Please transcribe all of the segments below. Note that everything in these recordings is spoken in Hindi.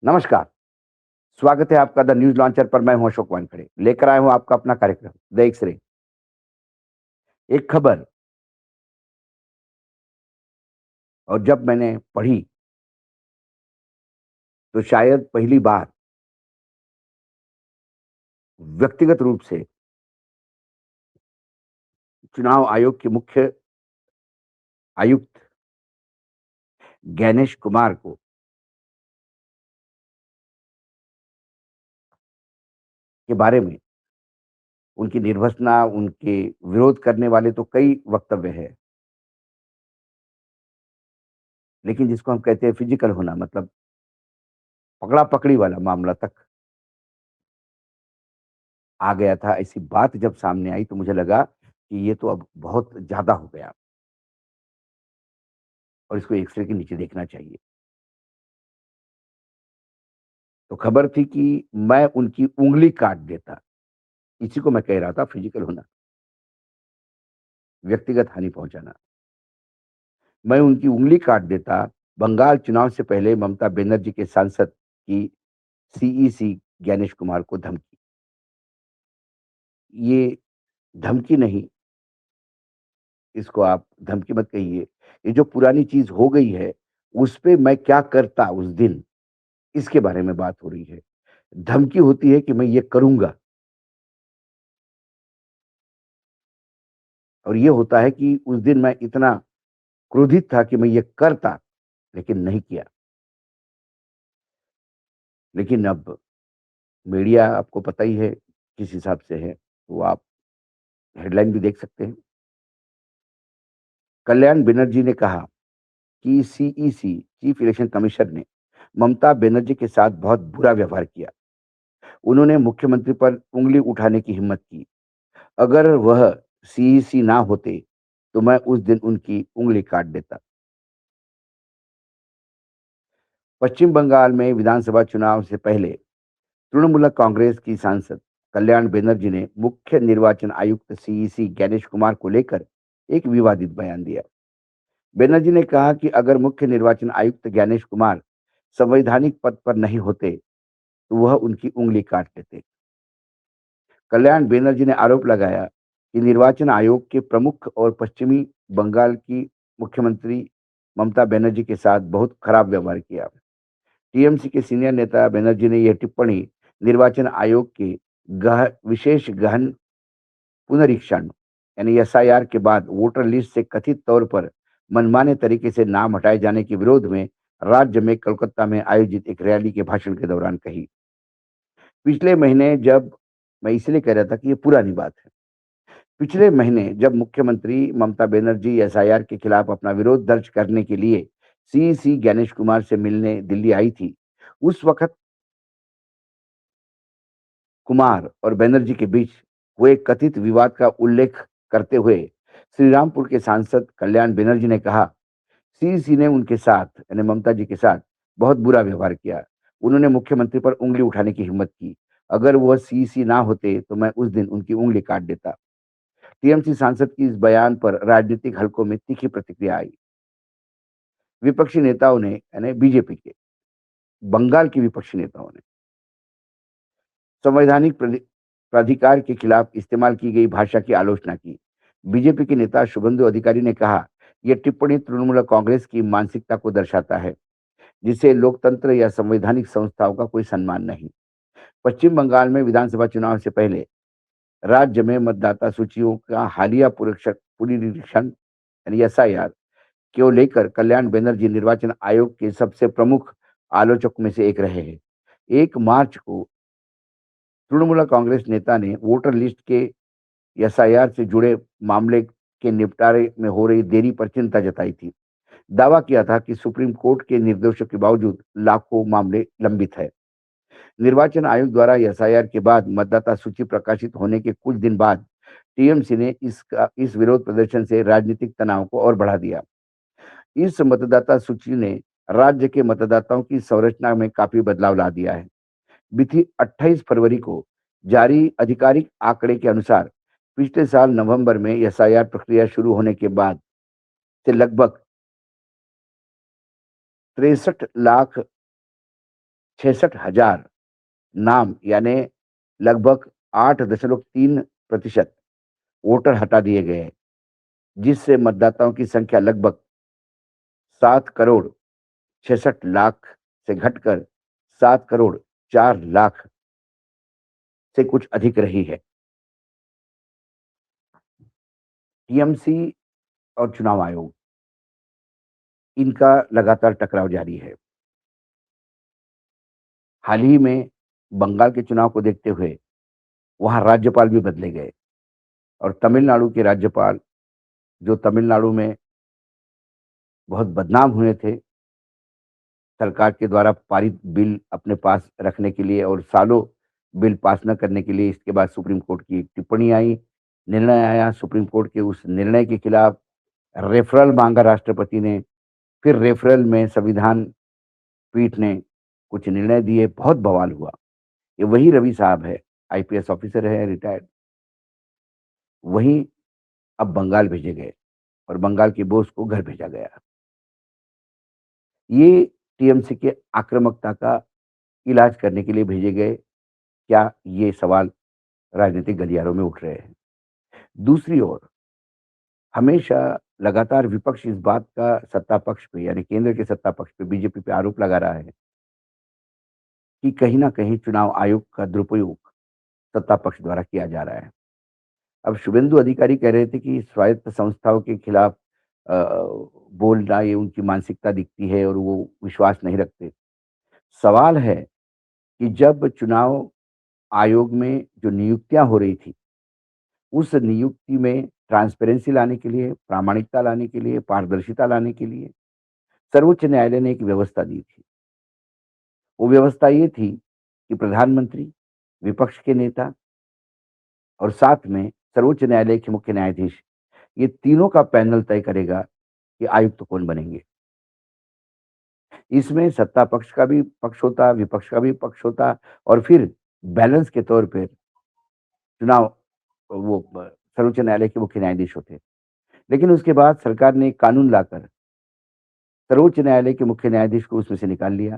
नमस्कार, स्वागत है आपका द न्यूज़ लॉन्चर पर। मैं हूं अशोक वानखेड़े। लेकर आया हूं आपका अपना कार्यक्रम द एक्स-रे। एक खबर, और जब मैंने पढ़ी तो शायद पहली बार व्यक्तिगत रूप से चुनाव आयोग के मुख्य आयुक्त गैनेश कुमार को के बारे में, उनकी निर्भसना, उनके विरोध करने वाले तो कई वक्तव्य हैं, लेकिन जिसको हम कहते हैं फिजिकल होना, मतलब पकड़ा-पकड़ी वाला मामला तक आ गया था। ऐसी बात जब सामने आई तो मुझे लगा कि ये तो अब बहुत ज़्यादा हो गया और इसको एक्स-रे के नीचे देखना चाहिए। तो खबर थी कि मैं उनकी उँगली काट देता। इसी को मैं कह रहा था फिजिकल होना, व्यक्तिगत हानि पहुँचाना। मैं उनकी उँगली काट देता, बंगाल चुनाव से पहले ममता बनर्जी के सांसद की सीईसी ज्ञानेश कुमार को धमकी। ये धमकी नहीं, इसको आप धमकी मत कहिए। ये जो पुरानी चीज़ हो गई है, उस पे मैं क्या करता उस दिन, इसके बारे में बात हो रही है। धमकी होती है कि मैं ये करूँगा, और ये होता है कि उस दिन मैं इतना क्रोधित था कि मैं ये करता, लेकिन नहीं किया। लेकिन अब मीडिया आपको पता ही है किस हिसाब से है, तो आप हेडलाइन भी देख सकते हैं। कल्याण बनर्जी ने कहा कि सीईसी चीफ इलेक्शन कमिश्नर ने ममता बनर्जी के साथ बहुत बुरा व्यवहार किया। उन्होंने मुख्यमंत्री पर उंगली उठाने की हिम्मत की। अगर वह सीईसी ना होते, तो मैं उस दिन उनकी उंगली काट देता। पश्चिम बंगाल में विधानसभा चुनाव से पहले तृणमूल कांग्रेस की सांसद कल्याण बनर्जी ने मुख्य निर्वाचन आयुक्त सीईसी गणेश कुमार को लेकर एक विवादित बयान दिया। बनर्जी ने कहा कि अगर मुख्य निर्वाचन आयुक्त ज्ञानेश कुमार संवैधानिक पद पर नहीं होते, तो वह उनकी उंगली काट देते। कल्याण बनर्जी ने आरोप लगाया कि निर्वाचन आयोग के प्रमुख और पश्चिमी बंगाल की मुख्यमंत्री ममता बनर्जी के साथ बहुत खराब व्यवहार किया। टीएमसी के सीनियर नेता बनर्जी ने यह टिप्पणी निर्वाचन आयोग के विशेष गहन पुनरीक्षण यानी एसआईआर के बाद वोटर लिस्ट से कथित तौर पर मनमाने तरीके से नाम हटाए जाने के विरोध में राज्य में कोलकाता में आयोजित एक रैली के भाषण के दौरान कही। पिछले महीने जब मैं इसलिए कह रहा था कि ये पुरानी बात है। पिछले महीने जब मुख्यमंत्री ममता बनर्जी एसआईआर के खिलाफ अपना विरोध दर्ज करने के लिए सीईसी गणेश कुमार से मिलने दिल्ली आई थी, उस वक़्त कुमार और बनर्जी के बीच हुए कथित विवाद का उल्लेख करते हुए श्रीरामपुर के सांसद कल्याण बनर्जी ने कहा, सीईसी ने उनके साथ यानी ममता जी के साथ बहुत बुरा व्यवहार किया। उन्होंने मुख्यमंत्री पर उँगली उठाने की हिम्मत की। अगर वह सीईसी ना होते, तो मैं उस दिन उनकी उँगली काट देता। टीएमसी सांसद की इस बयान पर राजनीतिक हलकों में तीखी प्रतिक्रिया आई। विपक्षी नेताओं ने यानी बीजेपी के, बंगाल के विपक्षी नेताओं ने संवैधानिक प्राधिकार के खिलाफ इस्तेमाल की गई भाषा की आलोचना की। बीजेपी के नेता शुभेंदु अधिकारी ने कहा, यह टिप्पणी तृणमूल कांग्रेस की मानसिकता को दर्शाता है, जिसे लोकतंत्र या संवैधानिक संस्थाओं का कोई सम्मान नहीं। पश्चिम बंगाल में विधानसभा चुनाव से पहले राज्य में मतदाता सूचियों का हालिया पुनरीक्षण यानी एसआईआर को लेकर कल्याण बनर्जी निर्वाचन आयोग के सबसे प्रमुख आलोचकों में से एक रहे हैं। 1 मार्च को तृणमूल कांग्रेस नेता ने वोटर लिस्ट के एसआईआर से जुड़े मामले के निपटारे में हो रही देरी पर चिंता जताई थी। दावा किया था कि सुप्रीम कोर्ट के निर्देशों के बावजूद लाखों मामले लंबित है। निर्वाचन आयोग द्वारा एसआईआर के बाद मतदाता सूची प्रकाशित होने के कुछ दिन बाद टीएमसी ने इस विरोध प्रदर्शन से राजनीतिक तनाव को और बढ़ा दिया। इस मतदाता सूची ने राज्य के मतदाताओं की संरचना में काफी बदलाव ला दिया है। बीती 28 फरवरी को जारी आधिकारिक आंकड़े के अनुसार पिछले साल नवंबर में एसआईआर प्रक्रिया शुरू होने के बाद से लगभग 63 लाख 66,000 नाम यानी लगभग 8.3% वोटर हटा दिए गए हैं, जिससे मतदाताओं की संख्या लगभग 7 करोड़ 66 लाख से घटकर 7 करोड़ 4 लाख से कुछ अधिक रही है। टीएमसी और चुनाव आयोग, इनका लगातार टकराव जारी है। हाल ही में बंगाल के चुनाव को देखते हुए वहाँ राज्यपाल भी बदले गए और तमिलनाडु के राज्यपाल, जो तमिलनाडु में बहुत बदनाम हुए थे, सरकार के द्वारा पारित बिल अपने पास रखने के लिए और सालों बिल पास न करने के लिए, इसके बाद सुप्रीम कोर्ट की एक टिप्पणी आई, निर्णय आया, सुप्रीम कोर्ट के उस निर्णय के खिलाफ रेफरल माँगा राष्ट्रपति ने, फिर रेफरल में संविधान पीठ ने कुछ निर्णय दिए, बहुत बवाल हुआ। ये वही रवि साहब है, आईपीएस ऑफिसर है रिटायर्ड, वही अब बंगाल भेजे गए और बंगाल के बोस को घर भेजा गया। ये टीएमसी के आक्रामकता का इलाज करने के लिए भेजे गए, क्या ये सवाल राजनीतिक गलियारों में उठ रहे हैं। दूसरी ओर हमेशा लगातार विपक्ष इस बात का सत्ता पक्ष पे यानी केंद्र के सत्ता पक्ष पे बीजेपी पे आरोप लगा रहा है कि कहीं न कहीं चुनाव आयोग का दुरुपयोग सत्ता पक्ष द्वारा किया जा रहा है। अब शुभेंदु अधिकारी कह रहे थे कि स्वायत्त संस्थाओं के खिलाफ अ, बोलना ये उनकी मानसिकता दिखती है और वो विश्वास नहीं रखते। सवाल है कि जब चुनाव आयोग में जो नियुक्तियाँ हो रही थी, उस नियुक्ति में ट्रांसपेरेंसी लाने के लिए, प्रामाणिकता लाने के लिए, पारदर्शिता लाने के लिए सर्वोच्च न्यायालय ने एक व्यवस्था दी थी। वो व्यवस्था ये थी कि प्रधानमंत्री, विपक्ष के नेता और साथ में सर्वोच्च न्यायालय के मुख्य न्यायाधीश, ये तीनों का पैनल तय करेगा कि आयुक्त कौन बनेंगे। इसमें सत्ता पक्ष का भी पक्ष होता, विपक्ष का भी पक्ष होता और फिर बैलेंस के तौर पे चुनाव वो सर्वोच्च न्यायालय के मुख्य न्यायाधीश होते। लेकिन उसके बाद सरकार ने एक कानून लाकर सर्वोच्च न्यायालय के मुख्य न्यायाधीश को उसमें से निकाल लिया।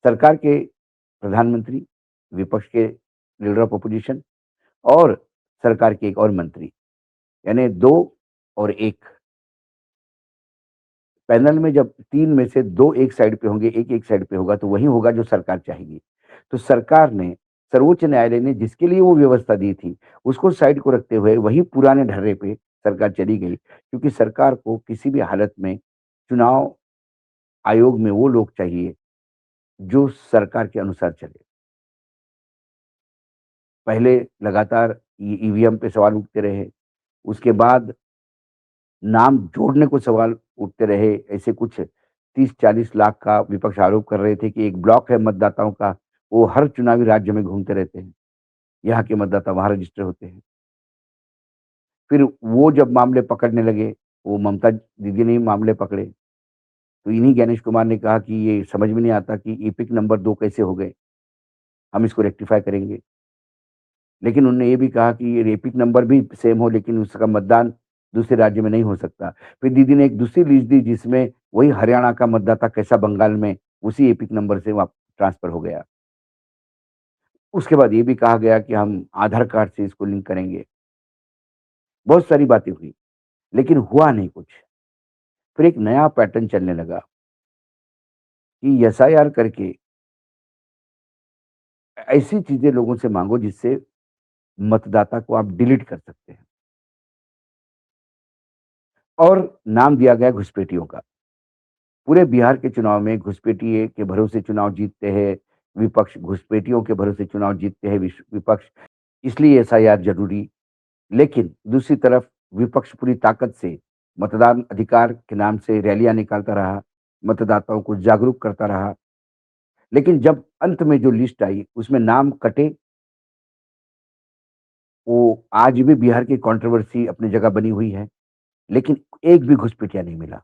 सरकार के प्रधानमंत्री, विपक्ष के लीडर ऑफ अपोजिशन और सरकार के एक और मंत्री, यानी 2 और 1 पैनल में जब 3 में से 2 एक साइड पे होंगे, 1 एक साइड पे होगा, तो वही होगा जो सरकार चाहेगी। तो सरकार ने सर्वोच्च न्यायालय ने जिसके लिए वो व्यवस्था दी थी, उसको साइड को रखते हुए वही पुराने ढर्रे पे सरकार चली गई, क्योंकि सरकार को किसी भी हालत में चुनाव आयोग में वो लोग चाहिए, जो सरकार के अनुसार चले। पहले लगातार ईवीएम पे सवाल उठते रहे, उसके बाद नाम जोड़ने को सवाल उठते रहे। ऐसे कुछ 30-40 लाख का विपक्ष आरोप कर रहे थे कि एक ब्लॉक है मतदाताओं का, वो हर चुनावी राज्य में घूमते रहते हैं। यहाँ के मतदाता वहाँ रजिस्टर होते हैं। फिर वो जब मामले पकड़ने लगे, वो ममता दीदी ने ही मामले पकड़े, तो इन्हीं ज्ञानेश कुमार ने कहा कि ये समझ में नहीं आता कि एपिक नंबर 2 कैसे हो गए, हम इसको रेक्टिफ़ाई करेंगे। लेकिन उन्होंने ये भी कहा कि ये एपिक नंबर भी सेम हो लेकिन उसका मतदान दूसरे राज्य में नहीं हो सकता। फिर दीदी ने एक दूसरी लिस्ट दी जिसमें वही हरियाणा का मतदाता कैसा बंगाल में उसी एपिक नंबर से वहाँ ट्रांसफ़र हो गया। उसके बाद ये भी कहा गया कि हम आधार कार्ड से इसको लिंक करेंगे। बहुत सारी बातें हुई, लेकिन हुआ नहीं कुछ। फिर एक नया पैटर्न चलने लगा कि एसआईआर करके ऐसी चीज़ें लोगों से माँगो जिससे मतदाता को आप डिलीट कर सकते हैं। और नाम दिया गया घुसपैठियों का। पूरे बिहार के चुनाव में घुसपैठिए के भरोसे चुनाव जीतते हैं, विपक्ष घुसपैठियों के भरोसे चुनाव जीतते हैं विपक्ष, इसलिए एसआईआर ज़रूरी। लेकिन दूसरी तरफ विपक्ष पूरी ताकत से मतदान अधिकार के नाम से रैलियाँ निकालता रहा, मतदाताओं को जागरूक करता रहा। लेकिन जब अंत में जो लिस्ट आई, उसमें नाम कटे, वो आज भी बिहार की कंट्रोवर्सी अपनी जगह बनी हुई है, लेकिन एक भी घुसपैठिया नहीं मिला।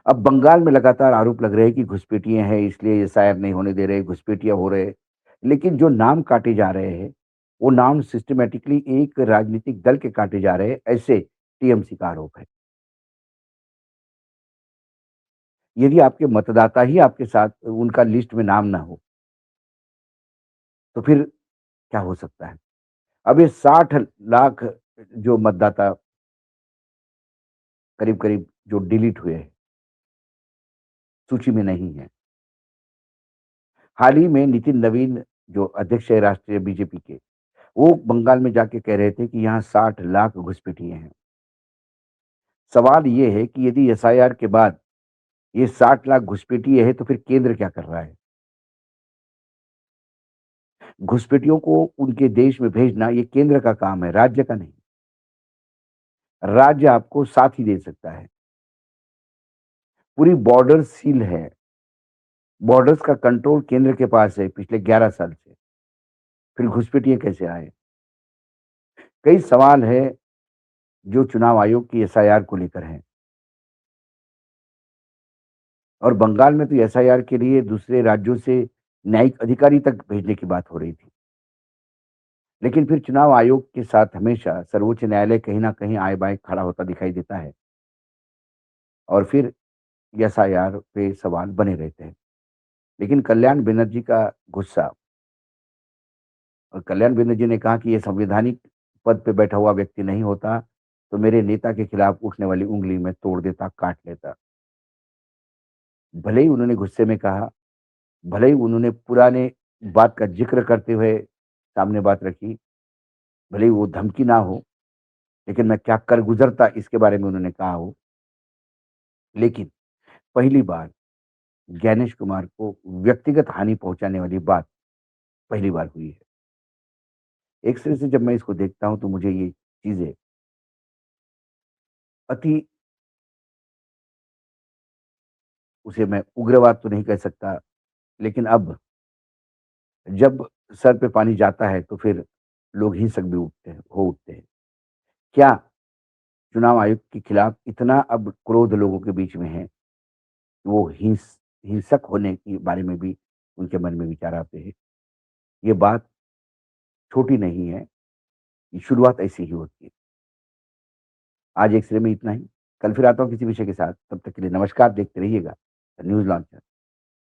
अब बंगाल में लगातार आरोप लग रहे हैं कि घुसपैठिए हैं इसलिए एसआईआर नहीं होने दे रहे, घुसपैठिया हो रहे हैं। लेकिन जो नाम काटे जा रहे हैं, वो नाम सिस्टमैटिकली एक राजनीतिक दल के काटे जा रहे हैं, ऐसे टीएमसी का आरोप है। यदि आपके मतदाता ही आपके साथ उनका लिस्ट में नाम ना हो, तो फिर क्या हो सकता है? अब ये 60 लाख जो मतदाता करीब-करीब जो डिलीट हुए हैं, सूची में नहीं है। हाल ही में नितिन नवीन जो अध्यक्ष है राष्ट्रीय बीजेपी के, वो बंगाल में जाके कह रहे थे कि यहाँ 60 लाख घुसपैठिए हैं। सवाल ये है कि यदि एसआईआर के बाद ये 60 लाख घुसपैठिए है, तो फिर केंद्र क्या कर रहा है? घुसपैठियों को उनके देश में भेजना ये केंद्र का काम है, राज्य का नहीं। राज्य आपको साथ ही दे सकता है। पूरी बॉर्डर सील है। बॉर्डर्स का कंट्रोल केंद्र के पास है पिछले 11 साल से। फिर घुसपैठिए कैसे आए? कई सवाल है जो चुनाव आयोग की एसआईआर को लेकर हैं। और बंगाल में तो एसआईआर के लिए दूसरे राज्यों से न्यायिक अधिकारी तक भेजने की बात हो रही थी। लेकिन फिर चुनाव आयोग के साथ हमेशा सर्वोच्च न्यायालय कहीं न कहीं आए-बाएँ खड़ा होता दिखाई देता है और फिर एसआईआर पे सवाल बने रहते हैं। लेकिन कल्याण बनर्जी का गुस्सा और कल्याण बनर्जी ने कहा कि ये संवैधानिक पद पे बैठा हुआ व्यक्ति नहीं होता, तो मेरे नेता के खिलाफ उठने वाली उँगली मैं तोड़ देता, काट लेता। भले ही उन्होंने गुस्से में कहा, भले ही उन्होंने पुराने बात का ज़िक्र करते हुए सामने बात रखी, भले ही वो धमकी ना हो, लेकिन मैं क्या कर गुज़रता इसके बारे में उन्होंने कहा हो। लेकिन पहली बार ज्ञानेश कुमार को व्यक्तिगत हानि पहुँचाने वाली बात पहली बार हुई है। एक सिरे से जब मैं इसको देखता हूँ तो मुझे ये चीज़ें अति उसे मैं उग्रवाद तो नहीं कह सकता, लेकिन अब जब सर पे पानी जाता है तो फिर लोग हिंसक भी उठते हैं। क्या चुनाव आयोग के खिलाफ इतना अब क्रोध लोगों के बीच में है, कि वो हिंसक होने के बारे में भी उनके मन में विचार आते हैं। ये बात छोटी नहीं है, ये शुरुआत ऐसी ही होती है। आज एक सिरे में इतना ही, कल फिर आता हूँ किसी विषय के साथ, तब तक के लिए नमस्कार, देखते रहिएगा न्यूज़ लॉन्चर।